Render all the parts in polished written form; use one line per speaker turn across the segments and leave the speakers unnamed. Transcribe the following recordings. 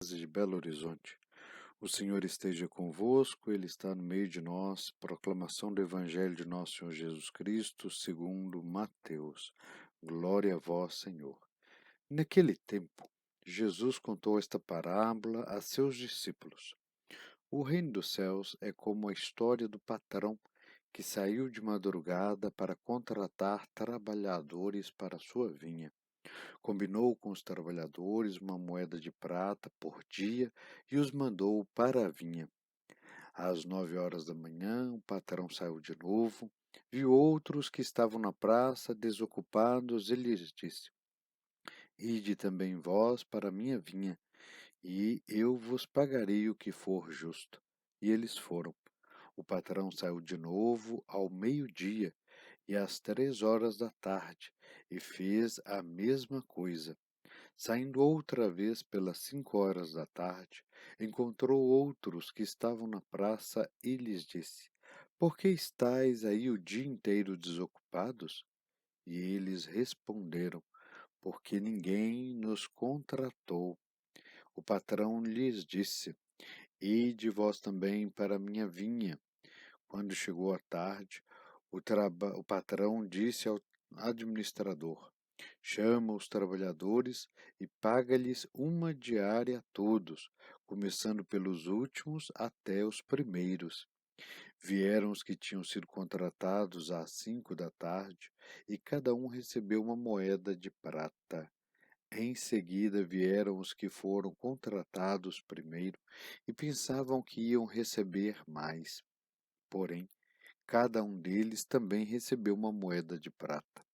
de Belo Horizonte. O Senhor esteja convosco, Ele está no meio de nós. Proclamação do Evangelho de nosso Senhor Jesus Cristo, segundo Mateus. Glória a vós, Senhor. Naquele tempo, Jesus contou esta parábola a seus discípulos. O reino dos céus é como a história do patrão que saiu de madrugada para contratar trabalhadores para a sua vinha. Combinou com os trabalhadores uma moeda de prata por dia e os mandou para a vinha. Às 9 horas da manhã, o patrão saiu de novo, viu outros que estavam na praça desocupados e lhes disse: Ide também vós para a minha vinha, e eu vos pagarei o que for justo. E eles foram. O patrão saiu de novo ao meio-dia e às 3 horas da tarde, e fez a mesma coisa. Saindo outra vez pelas 5 horas da tarde, encontrou outros que estavam na praça e lhes disse: Por que estáis aí o dia inteiro desocupados? E eles responderam: Porque ninguém nos contratou. O patrão lhes disse: Ide vós também para a minha vinha. Quando chegou a tarde, o patrão disse ao administrador: Chama os trabalhadores e paga-lhes uma diária a todos, começando pelos últimos até os primeiros. Vieram os que tinham sido contratados às 5 da tarde, e cada um recebeu uma moeda de prata. Em seguida vieram os que foram contratados primeiro e pensavam que iam receber mais. Porém, cada um deles também recebeu uma moeda de prata.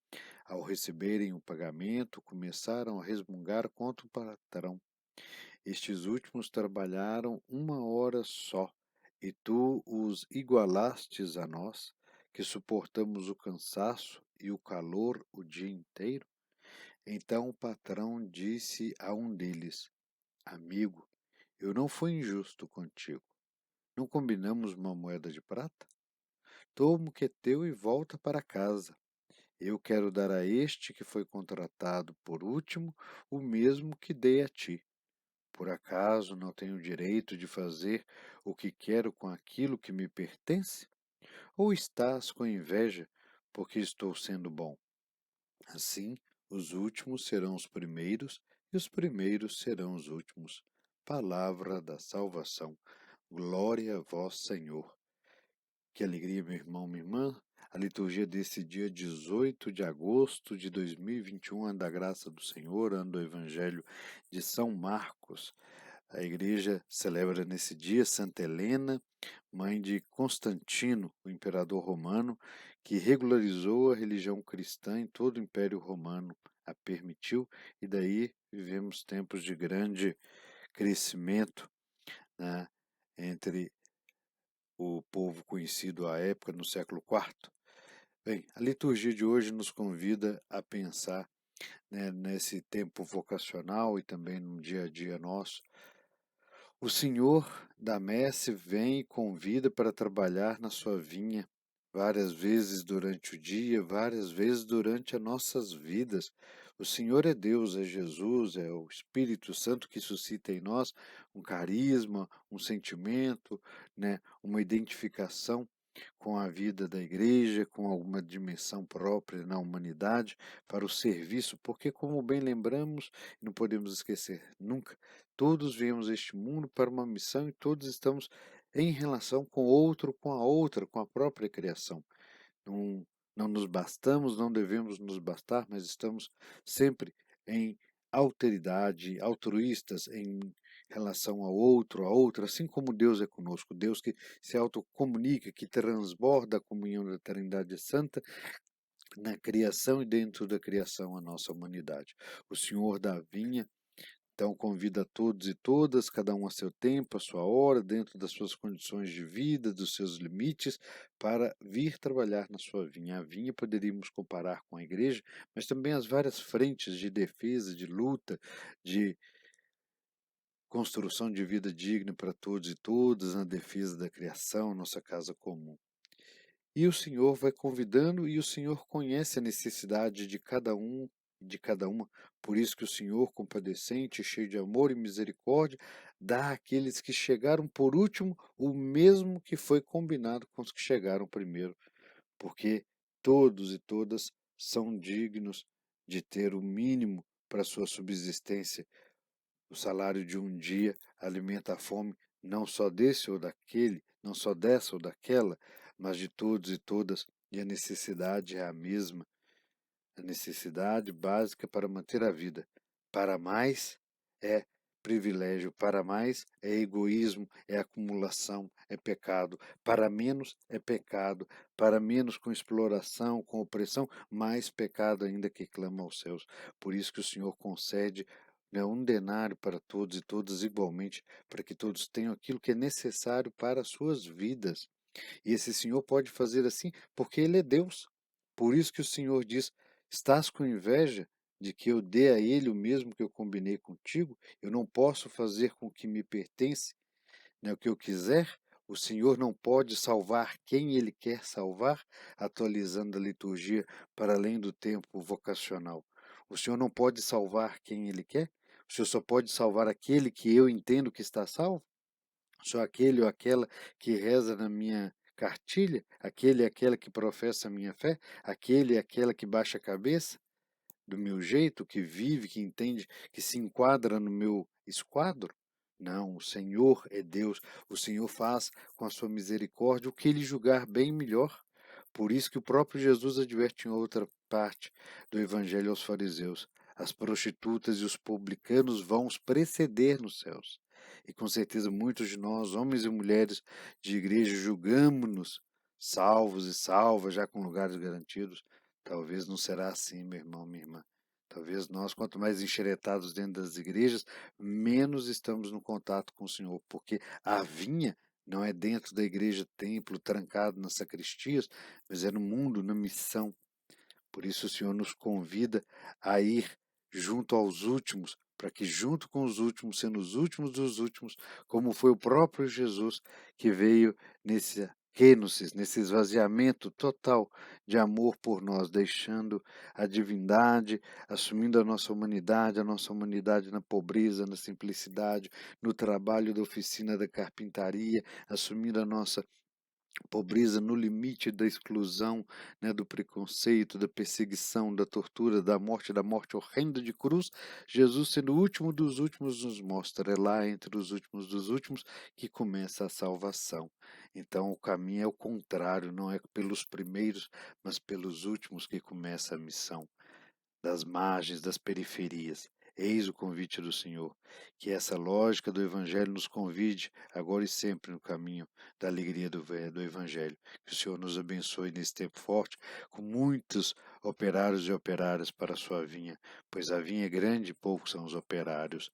Ao receberem o pagamento, começaram a resmungar contra o patrão. Estes últimos trabalharam 1 hora só, e tu os igualastes a nós, que suportamos o cansaço e o calor o dia inteiro? Então o patrão disse a um deles: Amigo, eu não fui injusto contigo. Não combinamos uma moeda de prata? Toma o que é teu e volta para casa. Eu quero dar a este que foi contratado por último o mesmo que dei a ti. Por acaso não tenho direito de fazer o que quero com aquilo que me pertence? Ou estás com inveja porque estou sendo bom? Assim, os últimos serão os primeiros e os primeiros serão os últimos. Palavra da salvação. Glória a vós, Senhor. Que alegria, meu irmão, minha irmã. A liturgia desse dia 18 de agosto de 2021, ano da graça do Senhor, ano do Evangelho de São Marcos. A igreja celebra nesse dia Santa Helena, mãe de Constantino, o imperador romano, que regularizou a religião cristã em todo o Império Romano, a permitiu, e daí vivemos tempos de grande crescimento, né, entre o povo conhecido à época, no século IV. Bem, a liturgia de hoje nos convida a pensar, né, nesse tempo vocacional e também no dia a dia nosso. O Senhor da messe vem e convida para trabalhar na sua vinha várias vezes durante o dia, várias vezes durante as nossas vidas. O Senhor é Deus, é Jesus, é o Espírito Santo que suscita em nós um carisma, um sentimento, né, uma identificação com a vida da igreja, com alguma dimensão própria na humanidade, para o serviço, porque, como bem lembramos, não podemos esquecer nunca, todos viemos a este mundo para uma missão e todos estamos em relação com o outro, com a outra, com a própria criação. Não, não nos bastamos, não devemos nos bastar, mas estamos sempre em alteridade, altruístas em relação ao outro, a outra, assim como Deus é conosco, Deus que se autocomunica, que transborda a comunhão da Trindade Santa na criação e dentro da criação a nossa humanidade. O Senhor da vinha então convida todos e todas, cada um a seu tempo, a sua hora, dentro das suas condições de vida, dos seus limites, para vir trabalhar na sua vinha. A vinha poderíamos comparar com a igreja, mas também as várias frentes de defesa, de luta, de construção de vida digna para todos e todas, na defesa da criação, nossa casa comum. E o Senhor vai convidando e o Senhor conhece a necessidade de cada um de cada uma. Por isso que o Senhor, compadecente, cheio de amor e misericórdia, dá àqueles que chegaram por último o mesmo que foi combinado com os que chegaram primeiro, porque todos e todas são dignos de ter o mínimo para sua subsistência. O salário de um dia alimenta a fome não só desse ou daquele, não só dessa ou daquela, mas de todos e todas, e a necessidade é a mesma, a necessidade básica para manter a vida. Para mais é privilégio, para mais é egoísmo, é acumulação, é pecado. Para menos é pecado, para menos com exploração, com opressão, mais pecado ainda que clama aos céus. Por isso que o Senhor concede, né, um denário para todos e todas igualmente, para que todos tenham aquilo que é necessário para as suas vidas. E esse Senhor pode fazer assim porque Ele é Deus. Por isso que o Senhor diz: estás com inveja de que eu dê a Ele o mesmo que eu combinei contigo? Eu não posso fazer com o que me pertence, né, o que eu quiser? O Senhor não pode salvar quem Ele quer salvar, atualizando a liturgia para além do tempo vocacional. O Senhor não pode salvar quem Ele quer? O Senhor só pode salvar aquele que eu entendo que está salvo? Sou aquele ou aquela que reza na minha cartilha, aquele e aquela que professa a minha fé, aquele e aquela que baixa a cabeça, do meu jeito, que vive, que entende, que se enquadra no meu esquadro? Não, o Senhor é Deus, o Senhor faz com a sua misericórdia o que ele julgar bem melhor. Por isso que o próprio Jesus adverte em outra parte do Evangelho aos fariseus: as prostitutas e os publicanos vão os preceder nos céus. E com certeza muitos de nós, homens e mulheres de igreja, julgamos-nos salvos e salvas, já com lugares garantidos. Talvez não será assim, meu irmão, minha irmã. Talvez nós, quanto mais enxeretados dentro das igrejas, menos estamos no contato com o Senhor, porque a vinha não é dentro da igreja templo, trancado nas sacristias, mas é no mundo, na missão. Por isso o Senhor nos convida a ir junto aos últimos, para que junto com os últimos, sendo os últimos dos últimos, como foi o próprio Jesus que veio nesse kenosis, nesse esvaziamento total de amor por nós, deixando a divindade, assumindo a nossa humanidade na pobreza, na simplicidade, no trabalho da oficina da carpintaria, assumindo a nossa pobreza no limite da exclusão, né, do preconceito, da perseguição, da tortura, da morte horrenda de cruz. Jesus, sendo o último dos últimos, nos mostra, é lá entre os últimos dos últimos que começa a salvação. Então o caminho é o contrário, não é pelos primeiros, mas pelos últimos que começa a missão, das margens, das periferias. Eis o convite do Senhor. Que essa lógica do Evangelho nos convide, agora e sempre, no caminho da alegria do Evangelho. Que o Senhor nos abençoe nesse tempo forte, com muitos operários e operárias para a sua vinha, pois a vinha é grande e poucos são os operários.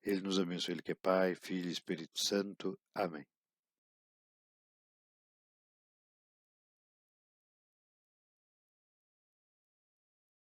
Ele nos abençoe, Ele que é Pai, Filho e Espírito Santo. Amém.